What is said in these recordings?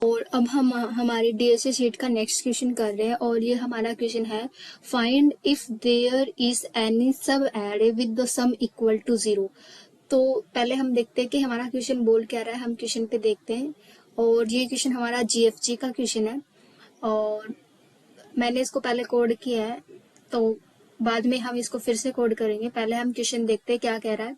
और अब हम हमारे डीएसए शीट का नेक्स्ट क्वेश्चन कर रहे हैं और ये हमारा क्वेश्चन है find if there is any subarray with the sum equal to 0। तो पहले हम देखते हैं कि हमारा क्वेश्चन बोल क्या रहा है। हम क्वेश्चन पे देखते हैं और ये क्वेश्चन हमारा जीएफजी का क्वेश्चन है और मैंने इसको पहले कोड किया है, तो बाद में हम इसको फिर से कोड करेंगे। पहले हम क्वेश्चन देखते हैं क्या कह रहा है।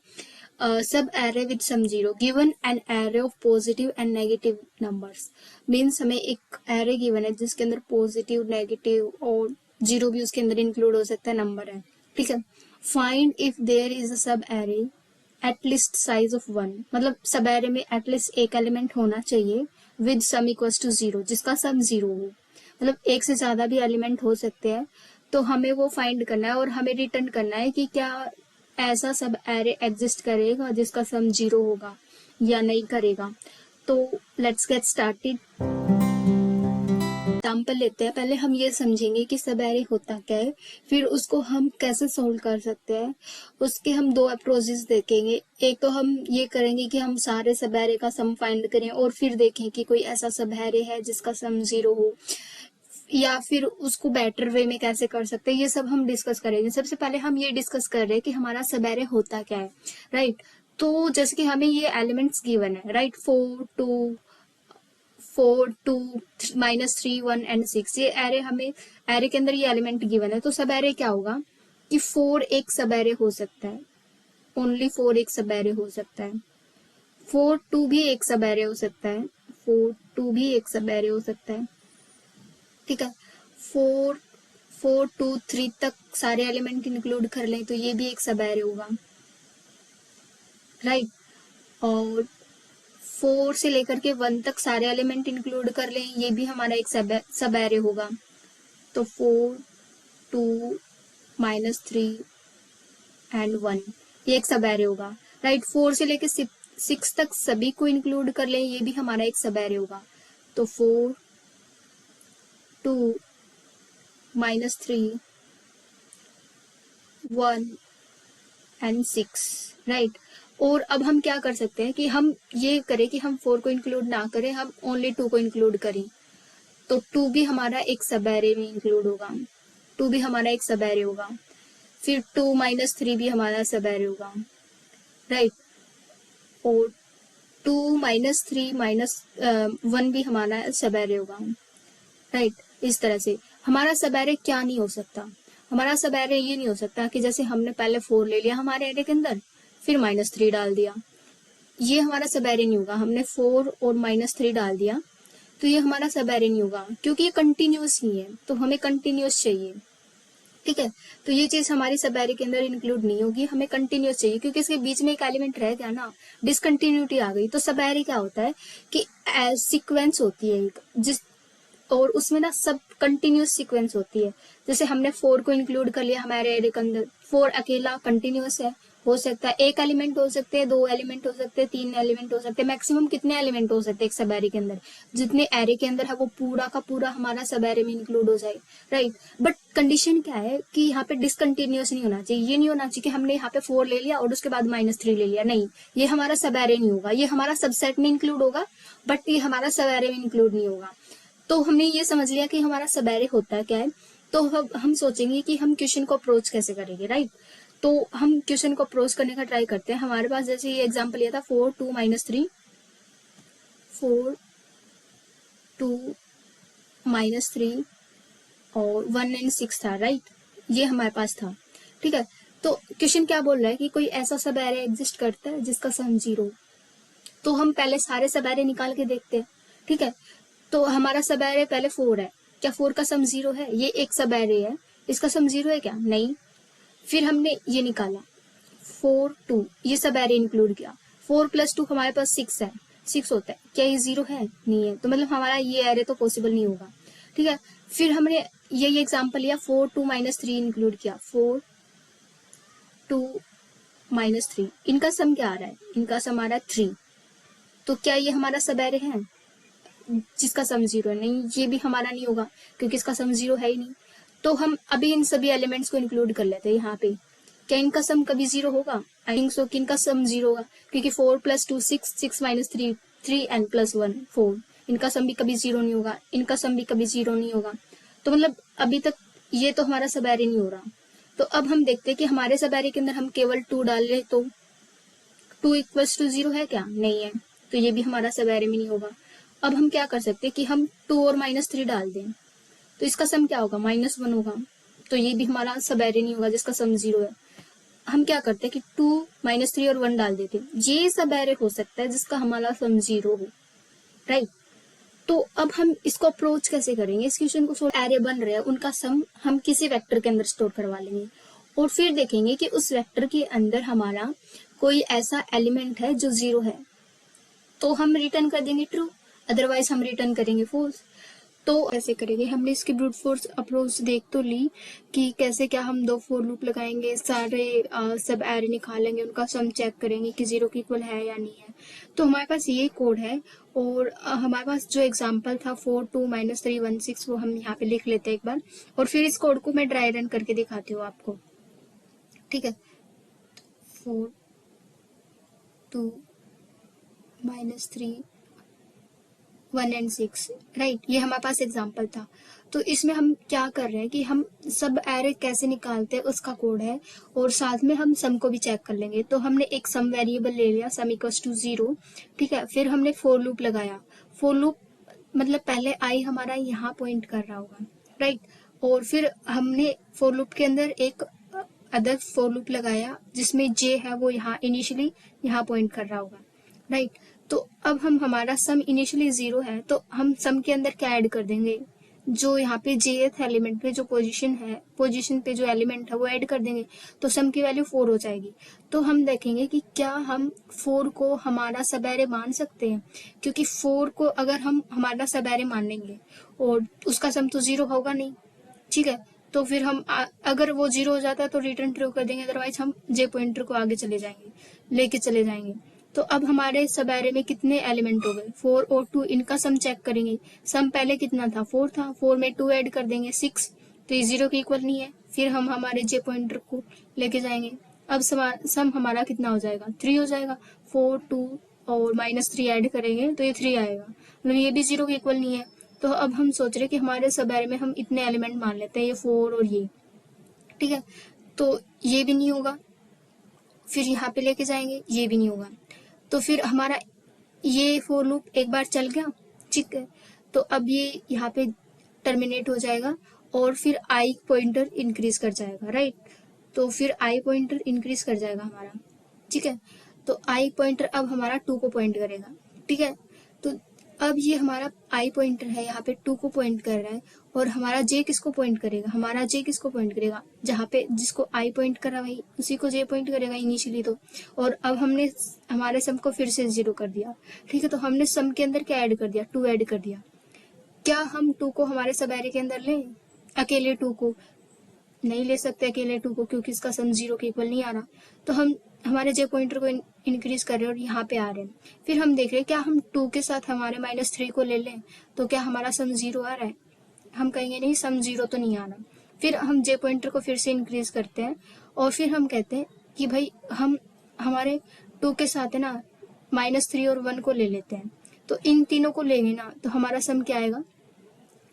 सब array with sum zero given an array of positive and negative numbers. Means हमें एक एरे गिवन है जिसके अंदर पॉजिटिव, नेगेटिव और जीरो भी उसके अंदर इंक्लूड हो सकता है, नंबर है, ठीक है। Find if there is a subarray at least size 1, मतलब सब एरे में एटलीस्ट एक एलिमेंट होना चाहिए विद सम इक्वल्स टू 0, जिसका सम 0 हो, मतलब एक से ज्यादा भी एलिमेंट हो सकते हैं। तो हमें वो फाइंड करना है और हमें रिटर्न करना है कि क्या ऐसा सब एरे एग्जिस्ट करेगा जिसका सम 0 होगा या नहीं करेगा। तो लेट्स गेट स्टार्टेड। एग्जाम्पल लेते हैं। पहले हम ये समझेंगे कि सब एरे होता क्या है, फिर उसको हम कैसे सोल्व कर सकते हैं। उसके हम दो अप्रोचेस देखेंगे। एक तो हम ये करेंगे कि हम सारे सब एरे का सम फाइंड करें और फिर देखें कि कोई ऐसा सब एरे है जिसका सम 0 हो, या फिर उसको बेटर वे में कैसे कर सकते हैं, ये सब हम डिस्कस करेंगे। सबसे पहले हम ये डिस्कस कर रहे हैं कि हमारा सब एरे होता क्या है, राइट। तो जैसे कि हमें ये एलिमेंट्स गिवन है, राइट, 4 2 -3 1 एंड 6, ये एरे हमें, एरे के अंदर ये एलिमेंट गिवन है। तो सब एरे क्या होगा कि 4 एक सब एरे हो सकता है, ओनली 4 एक सब एरे हो सकता है। 4 2 भी एक सब एरे हो सकता है, 4 2 भी एक सब एरे हो सकता है, ठीक है। 4 4 2 3 तक सारे एलिमेंट इंक्लूड कर लें तो ये भी एक सब एरे होगा, राइट। और 4 से लेकर के 1 तक सारे एलिमेंट इंक्लूड कर लें, ये भी हमारा एक सब एरे होगा। तो 4 2 -3 एंड 1 ये एक सब एरे होगा, राइट। 4 से लेकर 6 तक सभी को इंक्लूड कर लें, ये भी हमारा एक सब एरे होगा। तो 4 2 -3 1 एंड 6, राइट। और अब हम क्या कर सकते हैं कि हम ये करें कि हम 4 को इंक्लूड ना करें, हम ओनली 2 को इंक्लूड करें। तो 2 भी हमारा एक सब एरे में इंक्लूड होगा, 2 भी हमारा एक सब एरे होगा। फिर 2 -3 भी हमारा सब एरे होगा, राइट। और 2 -3 -1 भी हमारा सब एरे होगा, राइट। इस तरह से हमारा सब एरे क्या नहीं हो सकता, हमारा सब एरे ये नहीं हो सकता कि जैसे हमने पहले 4 ले लिया हमारे एरे के अंदर, फिर -3 डाल दिया, ये हमारा सब एरे नहीं होगा। हमने 4 और -3 डाल दिया तो ये हमारा सब एरे नहीं होगा, क्योंकि ये कंटिन्यूअस नहीं है, तो हमें कंटिन्यूअस चाहिए, ठीक है। तो ये चीज हमारी सब एरे के अंदर इंक्लूड नहीं होगी, हमें कंटिन्यूअस चाहिए, क्योंकि इसके बीच में एक एलिमेंट रह गया ना, डिसकंटिन्यूटी आ गई। तो सब एरे क्या होता है कि सीक्वेंस होती है एक, जिस और उसमें ना सब कंटिन्यूस सीक्वेंस होती है। जैसे हमने 4 को इंक्लूड कर लिया हमारे एरे के अंदर, 4 अकेला कंटिन्यूस है, हो सकता है एक एलिमेंट हो सकते हैं, 2 एलिमेंट हो सकते हैं, 3 एलिमेंट हो सकते हैं, मैक्सिमम कितने एलिमेंट हो सकते हैं एक सब एरे के अंदर, जितने एरे के अंदर है वो पूरा का पूरा हमारा सब एरे में इंक्लूड हो जाए, राइट। बट कंडीशन क्या है कि यहाँ पे डिसकंटिन्यूस नहीं होना चाहिए। ये नहीं होना चाहिए कि हमने यहाँ पे 4 ले लिया और उसके बाद -3 ले लिया, नहीं, ये हमारा सब एरे नहीं होगा, ये हमारा सबसेट में इंक्लूड होगा बट ये हमारा सब एरे में इंक्लूड नहीं होगा। तो हमने ये समझ लिया कि हमारा सब एरे होता क्या है। तो हम सोचेंगे कि हम क्वेश्चन को अप्रोच कैसे करेंगे, राइट। तो हम क्वेश्चन को अप्रोच करने का ट्राई करते हैं। हमारे पास जैसे ये एग्जांपल लिया था 4 2 -3, 4 2 -3 और 1 एंड 6 था, राइट। ये हमारे पास था, ठीक है। तो क्वेश्चन क्या बोल रहा है कि कोई ऐसा सब एरे एग्जिस्ट करता है जिसका सम 0। तो हम पहले सारे सब एरे निकाल के देखते हैं, ठीक है। तो हमारा सब एरे पहले 4 है, क्या 4 का सम 0 है? ये एक सब एरे है, इसका सम 0 है क्या? नहीं। फिर हमने ये निकाला 4 2, ये सब एरे इंक्लूड किया, 4 + 2 हमारे पास 6 है, 6 होता है, क्या ये 0 है? नहीं है। तो मतलब हमारा ये एरे तो पॉसिबल नहीं होगा, ठीक है। फिर हमने ये एग्जाम्पल लिया 4 2 -3 इंक्लूड किया, 4 2 -3, इनका सम क्या आ रहा है? इनका सम आ रहा है 3। तो क्या ये हमारा सब एरे है जिसका सम 0 है? नहीं, ये भी हमारा नहीं होगा क्योंकि इसका सम 0 है ही नहीं। तो हम अभी इन सभी एलिमेंट्स को इंक्लूड कर लेते हैं यहाँ पे, क्या इनका सम कभी 0 होगा? आई थिंक सो कि इनका सम 0 होगा, क्योंकि 4 + 2 6, 6 - 3 3 n + 1 4, इनका सम भी कभी 0 नहीं होगा, इनका सम भी कभी 0 नहीं होगा। तो मतलब अभी तक ये तो हमारा सब एरे नहीं हो रहा। तो अब हम देखते हैं कि हमारे सब एरे के अंदर हम केवल 2 डाल रहे, तो 2 = 0 है क्या? नहीं है, तो ये भी हमारा सब एरे में नहीं होगा। अब हम क्या कर सकते हैं कि हम 2 और -3 डाल दें, तो इसका सम क्या होगा? -1 होगा, तो ये भी हमारा सब एरे नहीं होगा जिसका सम 0 है। हम क्या करते हैं कि 2 -3 और 1 डाल देते हैं, ये सब एरे हो सकता है जिसका हमारा सम 0 हो, राइट। तो अब हम इसको अप्रोच कैसे करेंगे? इस क्वेश्चन को सोल्व, एरे बन रहे हैं उनका सम हम किसी वेक्टर के अंदर स्टोर करवा लेंगे और फिर देखेंगे कि उस वेक्टर के अंदर हमारा कोई ऐसा एलिमेंट है जो 0 है, तो हम रिटर्न कर देंगे ट्रू, अदरवाइज हम रिटर्न करेंगे फॉल्स। तो ऐसे करेंगे। हमने इसकी ब्रूट फोर्स अप्रोच देख तो ली कि कैसे क्या हम 2 फॉर लूप लगाएंगे, सारे सब एरे निकालेंगे, उनका सम चेक करेंगे कि 0 के इक्वल है या नहीं है। तो हमारे पास ये कोड है और हमारे पास जो एग्जांपल था 4 2 -3 1 6, वो हम यहाँ पे लिख लेते हैं एक बार, और फिर इस कोड को मैं ड्राई रन करके दिखाती हूँ आपको, ठीक है। 4 2 -3 1 and 6, राइट, ये हमारे पास एग्जाम्पल था। तो इसमें हम क्या कर रहे हैं कि हम सब एरे कैसे निकालते हैं उसका कोड है, और साथ में हम सम को भी चेक कर लेंगे। तो हमने एक सम वेरिएबल ले लिया, सम इक्वल्स टू 0, ठीक है। फिर हमने फॉर लूप लगाया, फॉर लूप मतलब पहले आई हमारा यहाँ पॉइंट कर रहा होगा, राइट, और फिर हमने फॉर लूप के अंदर एक अदर फॉर लूप लगाया जिसमें जे है वो यहाँ इनिशियली यहाँ पॉइंट कर रहा होगा, राइट। तो अब हम हमारा सम इनिशियली 0 है, तो हम सम के अंदर क्या ऐड कर देंगे? जो यहाँ पे जेथ एलिमेंट पे जो पोजीशन है, पोजीशन पे जो एलिमेंट है वो ऐड कर देंगे, तो सम की वैल्यू 4 हो जाएगी। तो हम देखेंगे कि क्या हम 4 को हमारा सब एरे मान सकते हैं, क्योंकि 4 को अगर हम हमारा सब एरे मानेंगे और उसका सम तो 0 होगा नहीं, ठीक है। तो फिर हम अगर वो 0 हो जाता है तो रिटर्न ट्रू कर देंगे, अदरवाइज हम जे पॉइंटर को आगे चले जाएंगे, लेके चले जाएंगे। तो अब हमारे सब एरे में कितने एलिमेंट हो गए? 4 और 2, इनका सम चेक करेंगे। सम पहले कितना था? 4 था, 4 में 2 ऐड कर देंगे 6, तो ये 0 के इक्वल नहीं है। फिर हम हमारे जे पॉइंटर को लेके जाएंगे। अब सम हमारा कितना हो जाएगा? 3 हो जाएगा। 4 2 और -3 ऐड करेंगे तो ये 3 आएगा, मतलब ये भी 0 के इक्वल नहीं है। तो अब हम सोच रहे कि हमारे सब एरे में हम इतने एलिमेंट मान लेते हैं, ये 4 और ये, ठीक है। तो ये भी नहीं होगा, फिर यहाँ पे लेके जाएंगे, ये भी नहीं होगा। तो फिर हमारा ये फॉर लूप एक बार चल गया, ठीक है। तो अब ये यहाँ पे टर्मिनेट हो जाएगा और फिर आई पॉइंटर इंक्रीज कर जाएगा, राइट। तो फिर आई पॉइंटर इंक्रीज कर जाएगा हमारा, ठीक है। तो आई पॉइंटर अब हमारा 2 को पॉइंट करेगा, ठीक है। तो अब ये हमारा आई पॉइंटर है यहाँ पे 2 को पॉइंट कर रहा है, और हमारा जे किसको पॉइंट करेगा? हमारा जे किसको पॉइंट करेगा? जहाँ पे जिसको आई पॉइंट कर रहा है उसी को जे पॉइंट करेगा इनिशियली तो। और अब हमने हमारे सम को फिर से 0 कर दिया, ठीक है। तो हमने सम के अंदर क्या ऐड कर दिया? 2 ऐड कर दिया। क्या हम 2 को हमारे सब एरे के अंदर लें? अकेले 2 को नहीं ले सकते, अकेले 2 को, क्योंकि इसका सम 0 के इक्वल नहीं आ रहा। तो हम हमारे जे पॉइंटर को इंक्रीज कर रहे हैं और यहाँ पे आ रहे हैं। फिर हम देख रहे हैं क्या हम 2 के साथ हमारे -3 को ले लें, तो क्या हमारा सम 0 आ रहा है? हम कहेंगे नहीं, सम 0 तो नहीं आ रहा। फिर हम जे पॉइंटर को फिर से इंक्रीज करते हैं और फिर हम कहते हैं कि भाई हम हमारे 2 के साथ है ना -3 और 1 को ले लेते हैं। तो इन तीनों को लेंगे ना तो हमारा सम क्या आएगा?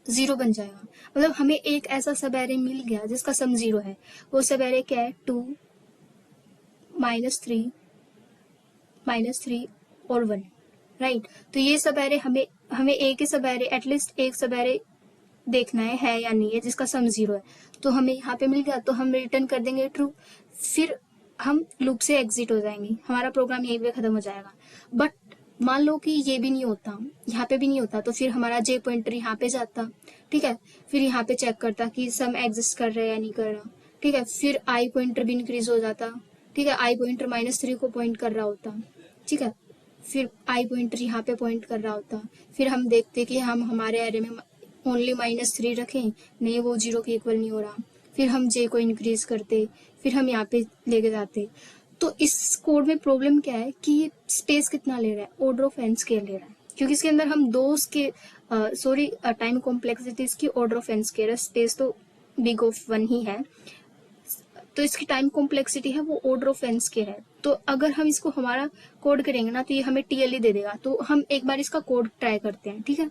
0 बन जाएगा। मतलब हमें एक ऐसा सब एरे मिल गया जिसका सम 0 है। वो सब एरे क्या है? 2 -3 और 1, राइट। तो ये सब एरे हमें हमें एक ही सब एरे, एटलीस्ट एक सब एरे देखना है या नहीं है जिसका सम 0 है। तो हमें यहाँ पे मिल गया, तो हम रिटर्न कर देंगे ट्रू। फिर हम लूप से एग्जिट हो जाएंगे, हमारा प्रोग्राम यहीं पे खत्म हो जाएगा। बट मान लो कि ये भी नहीं होता, यहाँ पे भी नहीं होता, तो फिर हमारा जे पॉइंटर यहाँ पे जाता, ठीक है। फिर यहाँ पे चेक करता कि सम एग्जिस्ट कर रहा है या नहीं कर रहा, ठीक है। फिर आई पॉइंटर भी इंक्रीज हो जाता, ठीक है। आई पॉइंटर -3 को पॉइंट कर रहा होता, ठीक है। फिर आई पॉइंटर यहाँ पे पॉइंट कर रहा होता। फिर हम देखते कि हम हमारे एरे में ओनली -3 रखें, नहीं वो 0 के इक्वल नहीं हो रहा। फिर हम जे को इंक्रीज करते, फिर हम यहाँ पे लेके जाते। तो इस कोड में प्रॉब्लम क्या है कि ये स्पेस कितना ले रहा है? ऑर्डर ऑफ n स्केयर ले रहा है, क्योंकि इसके अंदर हम दो टाइम कॉम्प्लेक्सिटी इसकी ऑर्डर ऑफ n स्केयर है, स्पेस तो बिग ऑफ 1 ही है, तो इसकी टाइम कॉम्प्लेक्सिटी है वो ऑर्डर ऑफ n स्केयर है। तो अगर हम इसको हमारा कोड करेंगे ना तो ये हमें टीएलई दे देगा। तो हम एक बार इसका कोड ट्राई करते हैं, ठीक है।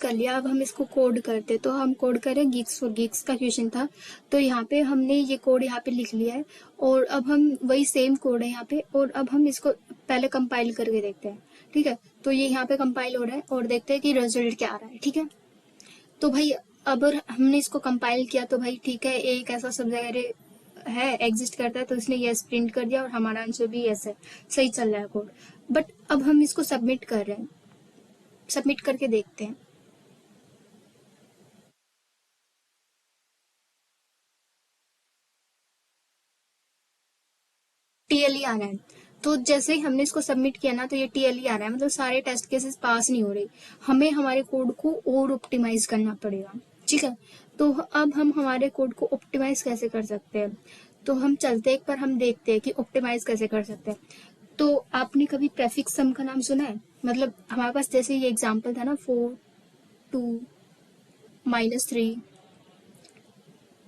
कर लिया, अब हम इसको कोड करते हैं। तो हम कोड करें, गीक्स फॉर गीक्स का क्वेश्चन था, तो यहाँ पे हमने ये कोड यहाँ पे लिख लिया है और अब हम वही सेम कोड है यहाँ पे, और अब हम इसको पहले कंपाइल करके देखते हैं, ठीक है। तो ये यहाँ पे कंपाइल हो रहा है और देखते हैं कि रिजल्ट क्या आ रहा है, ठीक है। तो भाई अब हमने इसको कंपाइल किया तो भाई ठीक है, एक ऐसा सब्जेक्ट है एग्जिस्ट करता है, तो इसने यस प्रिंट कर दिया और हमारा आंसर भी यस है, सही चल रहा है कोड। बट अब हम इसको सबमिट कर रहे हैं, सबमिट करके देखते हैं। टीएलई आ रहा है। तो जैसे ही हमने इसको सबमिट किया ना तो ये टीएलई आ रहा है, मतलब सारे टेस्ट केसेस पास नहीं हो रही। हमें हमारे कोड को और ऑप्टिमाइज करना पड़ेगा, ठीक है। तो अब हम हमारे कोड को ऑप्टिमाइज कैसे कर सकते हैं, तो हम चलते एक बार हम देखते हैं कि ऑप्टिमाइज कैसे कर सकते हैं। तो आपने कभी प्रेफिक्स सम का नाम सुना है? मतलब हमारे पास जैसे ये एग्जांपल था ना, 4 2 -3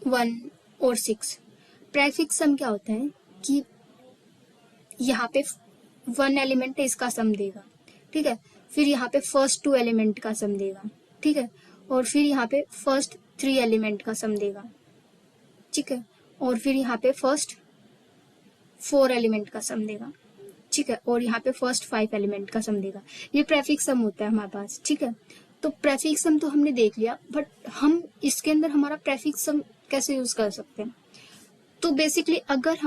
1 और 6। प्रेफिक्स सम क्या होता है कि यहाँ पे 1 एलिमेंट है, इसका सम देगा, ठीक है। फिर यहाँ पे फर्स्ट 2 एलिमेंट का सम देगा, ठीक है। और फिर यहाँ पे फर्स्ट 3 एलिमेंट का सम देगा, ठीक है। और फिर यहाँ पे फर्स्ट 4 एलिमेंट का सम देगा, ठीक है। और यहाँ पे फर्स्ट 5 एलिमेंट का सम देगा। ये प्रेफिक्स सम होता है हमारे पास, ठीक है। तो प्रेफिक्स सम तो हमने देख लिया, बट हम इसके अंदर हमारा प्रेफिक्स सम कैसे यूज कर सकते हैं? तो बेसिकली अगर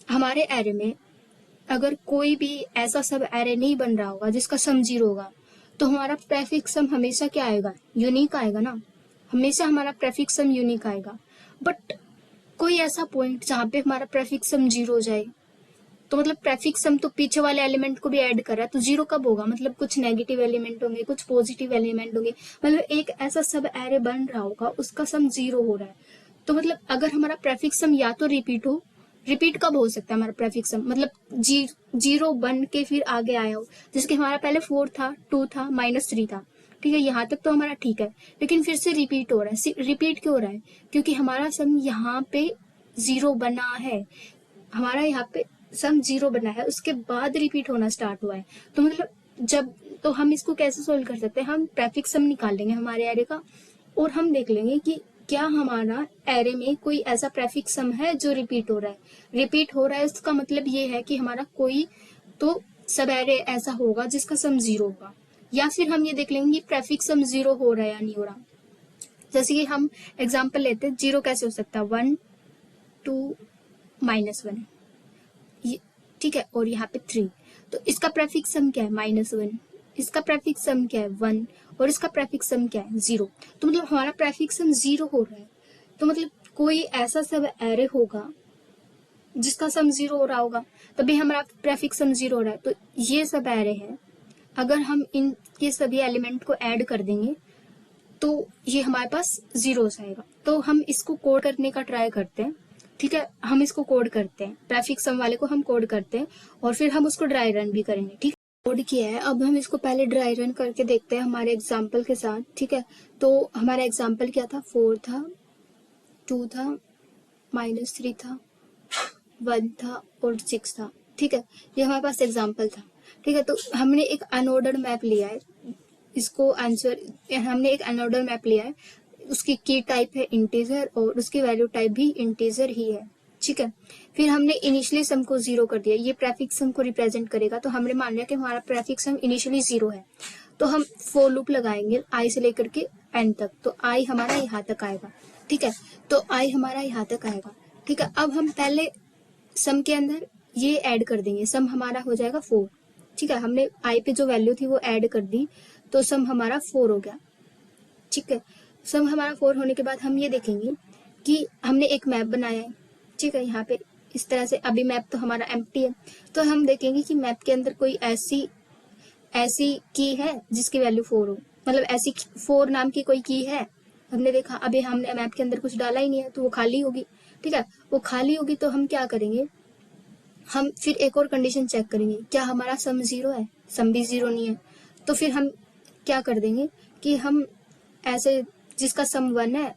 हमारे एरे में अगर कोई भी ऐसा सब एरे नहीं बन रहा होगा जिसका सम 0 होगा, तो हमारा प्रेफिक्स सम हमेशा क्या आएगा? यूनिक आएगा ना। हमेशा हमारा प्रेफिक्स सम यूनिक आएगा। बट कोई ऐसा पॉइंट जहाँ पे हमारा प्रेफिक्स सम 0 हो जाए, तो मतलब प्रेफिक्स सम तो पीछे वाले एलिमेंट को भी ऐड कर रहा है, तो 0 कब होगा? मतलब कुछ नेगेटिव एलिमेंट होंगे, कुछ पॉजिटिव एलिमेंट होंगे, मतलब एक ऐसा सब एरे बन रहा होगा उसका सम 0 हो रहा है। तो मतलब अगर हमारा प्रेफिक्स सम या तो रिपीट हो, रिपीट कब हो सकता है हमारा प्रेफिक्स सम? मतलब 0 बन के फिर आगे आया हो, जैसे कि हमारा पहले 4 था, 2 था, -3 था, ठीक है। यहाँ तक तो हमारा ठीक है, लेकिन फिर से रिपीट हो रहा है। रिपीट क्यों हो रहा है? क्योंकि हमारा सम यहाँ पे 0 बना है, हमारा यहाँ पे सम 0 बना है, उसके बाद रिपीट होना स्टार्ट हुआ है। तो मतलब जब, तो हम इसको कैसे सोल्व कर सकते हैं? हम प्रेफिक्स सम निकाल लेंगे हमारे एरे का और हम देख लेंगे कि क्या हमारा एरे में कोई ऐसा प्रेफिक्स सम है जो रिपीट हो रहा है। रिपीट हो रहा है उसका मतलब ये है कि हमारा कोई तो सब एरे ऐसा होगा जिसका सम 0 होगा। या फिर हम ये देख लेंगे कि प्रेफिक्स सम 0 हो रहा है या नहीं हो रहा। जैसे कि हम एग्जाम्पल लेते हैं, 0 कैसे हो सकता है? 1 2 -1, ठीक है। और यहाँ पे 3, तो इसका प्रेफिक्स सम क्या है? -1। इसका प्रेफिक्स सम क्या है? 1। और इसका प्रेफिक्स सम क्या है? 0। तो मतलब हमारा प्रेफिक्स सम 0 हो रहा है। तो मतलब कोई ऐसा सब एरे होगा जिसका सम 0 हो रहा होगा, तभी हमारा प्रेफिक्स सम 0 हो रहा है। तो ये सब एरे है, अगर हम इनके सभी एलिमेंट को ऐड कर देंगे तो ये हमारे पास 0 हो जाएगा। तो हम इसको कोड करने का ट्राई करते हैं, ठीक है। हम इसको कोड करते हैं, प्रेफिक्स सम वाले को हम कोड करते हैं और फिर हम उसको ड्राई रन भी करेंगे, ठीक है। कोड किया है, अब हम इसको पहले ड्राई रन करके देखते हैं हमारे एग्जाम्पल के साथ, ठीक है। तो हमारा एग्जाम्पल क्या था? 4 था, 2 था, -3 था, 1 था और 6 था, ठीक है। ये हमारे पास एग्जाम्पल था, ठीक है। तो हमने एक अनऑर्डर्ड मैप लिया है, इसको आंसर, हमने एक अनऑर्डर मैप लिया है, उसकी की टाइप है इंटीजर और उसकी वैल्यू टाइप भी इंटीजर ही है, ठीक है। फिर हमने इनिशियली सम को 0 कर दिया, ये प्रेफिक्स सम को रिप्रेजेंट करेगा। तो हमने मान लिया कि हमारा प्रेफिक्स सम इनिशियली 0 है, तो हम फॉर लूप लगाएंगे आई से लेकर के एन तक। तो आई हमारा यहाँ तक आएगा, ठीक है। तो आई हमारा यहाँ तक आएगा, ठीक है। अब हम पहले सम के अंदर ये ऐड कर देंगे, सम हमारा हो जाएगा 4, ठीक है। हमने आई पे जो वैल्यू थी वो ऐड कर दी, तो सम हमारा 4 हो गया, ठीक है। सम हमारा 4 होने के बाद हम ये देखेंगे कि हमने एक मैप बनाया है, ठीक है। यहाँ पे इस तरह से, अभी मैप तो हमारा एम्प्टी है, तो हम देखेंगे कि मैप के अंदर कोई ऐसी की है जिसकी वैल्यू 4 हो, मतलब ऐसी 4 नाम की कोई की है। हमने देखा अभी हमने मैप के अंदर कुछ डाला ही नहीं है, तो वो खाली होगी, ठीक है। वो खाली होगी तो हम क्या करेंगे? हम फिर एक और कंडीशन चेक करेंगे, क्या हमारा सम 0 है? सम भी 0 नहीं है, तो फिर हम क्या कर देंगे कि हम ऐसे जिसका सम 1 है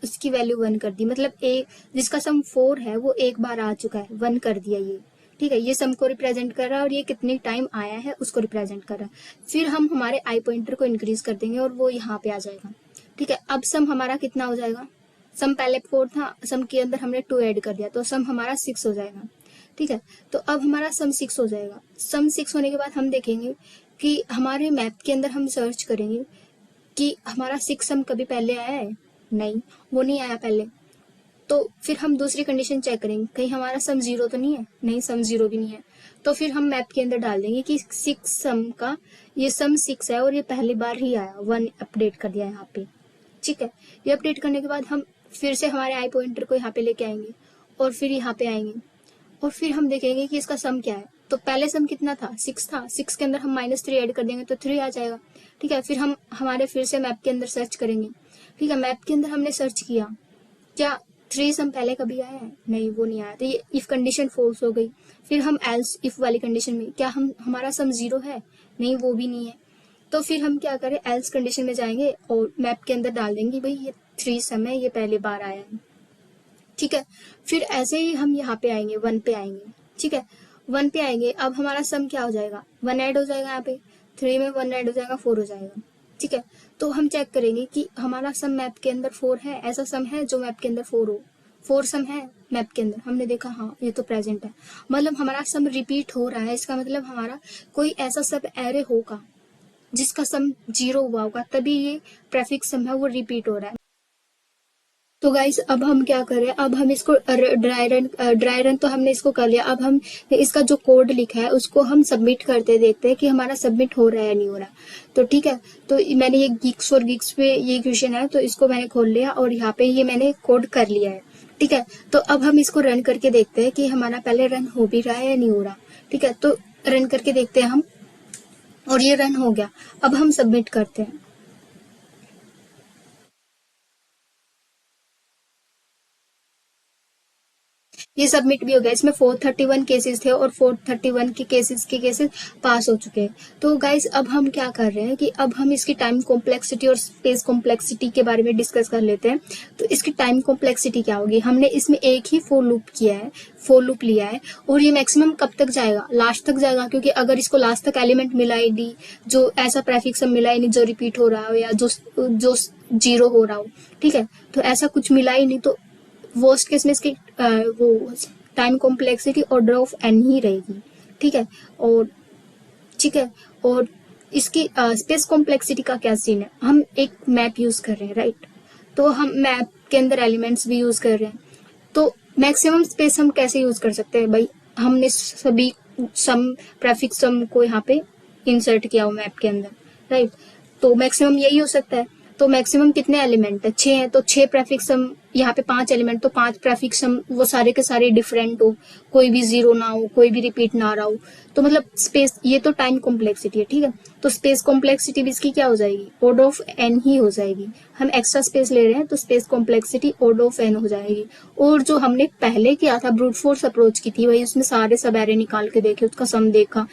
उसकी वैल्यू 1 कर दी, मतलब एक जिसका सम 4 है वो एक बार आ चुका है, 1 कर दिया ये, ठीक है, ये सम को रिप्रेजेंट कर रहा है और ये कितनी टाइम आया है उसको रिप्रेजेंट कर रहा है। फिर हम हमारे आई पॉइंटर को इंक्रीज कर देंगे और वो यहाँ पे आ जाएगा। ठीक है, अब सम हमारा कितना हो जाएगा, सम पहले 4 था, सम के अंदर हमने 2 ऐड कर दिया तो सम हमारा 6 हो जाएगा। ठीक है, तो अब हमारा सम 6 हो जाएगा। सम 6 होने के बाद हम देखेंगे कि हमारे मैप के अंदर हम सर्च करेंगे कि हमारा 6 सम कभी पहले आया है, नहीं वो नहीं आया पहले। तो फिर हम दूसरी कंडीशन चेक करेंगे कहीं हमारा सम 0 तो नहीं है, नहीं सम 0 भी नहीं है। तो फिर हम मैप के अंदर डाल देंगे कि 6 सम का ये सम 6 है और ये पहली बार ही आया, 1 अपडेट कर दिया यहाँ पे। ठीक है, ये अपडेट करने के बाद हम फिर से हमारे आई पॉइंटर को यहाँ पे लेके आएंगे और फिर यहाँ पे आएंगे और फिर हम देखेंगे कि इसका सम क्या है। तो पहले सम कितना था, 6 था, 6 के अंदर हम -3 ऐड कर देंगे तो 3 आ जाएगा। ठीक है, फिर हम हमारे फिर से मैप के अंदर सर्च करेंगे। ठीक है, मैप के अंदर हमने सर्च किया, क्या 3 सम पहले कभी आया है, नहीं वो नहीं आया, तो ये इफ कंडीशन फॉल्स हो गई। फिर हम एल्स इफ वाली कंडीशन में, क्या हमारा सम 0 है, नहीं वो भी नहीं है। तो फिर हम क्या करें, एल्स कंडीशन में जाएंगे और मैप के अंदर डाल देंगे भाई ये 3 सम है, ये पहली बार आया है। ठीक है, फिर ऐसे ही हम यहाँ पे आएंगे, 1 पे आएंगे। ठीक है, 1 पे आएंगे, अब हमारा सम क्या हो जाएगा, 1 ऐड हो जाएगा यहाँ पे, 3 में 1 ऐड हो जाएगा, 4 हो जाएगा। ठीक है, तो हम चेक करेंगे कि हमारा सम मैप के अंदर 4 है, ऐसा सम है जो मैप के अंदर 4 हो, 4 सम है मैप के अंदर, हमने देखा हाँ ये तो प्रेजेंट है, मतलब हमारा सम रिपीट हो रहा है। इसका मतलब हमारा कोई ऐसा सब एरे होगा जिसका सम 0 हुआ होगा, तभी ये प्रेफिक्स सम है वो रिपीट हो रहा है। तो गाइस अब हम क्या करें, अब हम इसको ड्राई रन तो हमने इसको कर लिया। अब हम इसका जो कोड लिखा है उसको हम सबमिट करते देखते हैं कि हमारा सबमिट हो रहा है नहीं हो रहा। तो ठीक है, तो मैंने ये गिग्स और गिग्स पे ये क्वेश्चन है तो इसको मैंने खोल लिया और यहाँ पे ये मैंने कोड कर लिया है। ठीक है, तो अब हम इसको रन करके देखते हैं कि हमारा पहले रन हो भी रहा है या नहीं हो रहा। ठीक है, तो रन करके देखते हैं हम, और ये रन हो गया। अब हम सबमिट करते हैं। ये सबमिट भी हो गया। इसमें 431 केसेस थे और 431 के केसेस पास हो चुके हैं। तो गाइज अब हम क्या कर रहे हैं कि अब हम इसकी टाइम कॉम्प्लेक्सिटी और स्पेस कॉम्प्लेक्सिटी के बारे में डिस्कस कर लेते हैं। तो इसकी टाइम कॉम्प्लेक्सिटी क्या होगी, हमने इसमें एक ही फॉर लूप किया है, फॉर लूप लिया है और ये मैक्सिमम कब तक जाएगा, लास्ट तक जाएगा, क्योंकि अगर इसको लास्ट तक एलिमेंट मिला ही नहीं, जो ऐसा प्रेफिक्स मिला ही नहीं जो रिपीट हो रहा हो या जो 0 हो रहा हो, ठीक है, तो ऐसा कुछ मिला ही नहीं, तो वर्स्ट केस में इसकी वो time complexity order of n ही रहेगी। ठीक है, और ठीक है, और इसकी स्पेस कॉम्प्लेक्सिटी का क्या सीन है, हम एक मैप यूज कर रहे हैं राइट, तो हम मैप के अंदर एलिमेंट्स भी यूज कर रहे हैं। तो मैक्सिमम स्पेस हम कैसे यूज कर सकते हैं भाई, हमने सभी सम प्रेफिक्स सम को यहाँ पे इंसर्ट किया हो मैप के अंदर राइट, तो मैक्सिमम यही हो सकता है। तो मैक्सिमम कितने एलिमेंट है, 6 है, तो 6 प्रेफिक्स सम, यहाँ पे 5 एलिमेंट तो 5 प्रेफिक्स सम, वो सारे के सारे डिफरेंट हो, कोई भी 0 ना हो, कोई भी रिपीट ना रहा हो, तो मतलब स्पेस, ये तो टाइम कॉम्प्लेक्सिटी है। ठीक है, तो स्पेस कॉम्प्लेक्सिटी भी इसकी क्या हो जाएगी, ऑर्डर ऑफ n ही हो जाएगी। हम एक्स्ट्रा स्पेस ले रहे हैं तो space complexity order of n हो जाएगी। और जो हमने पहले किया था ब्रूट फोर्स अप्रोच की थी, वही उसमें सारे सब एरे निकाल के देखे, उसका सम देखा,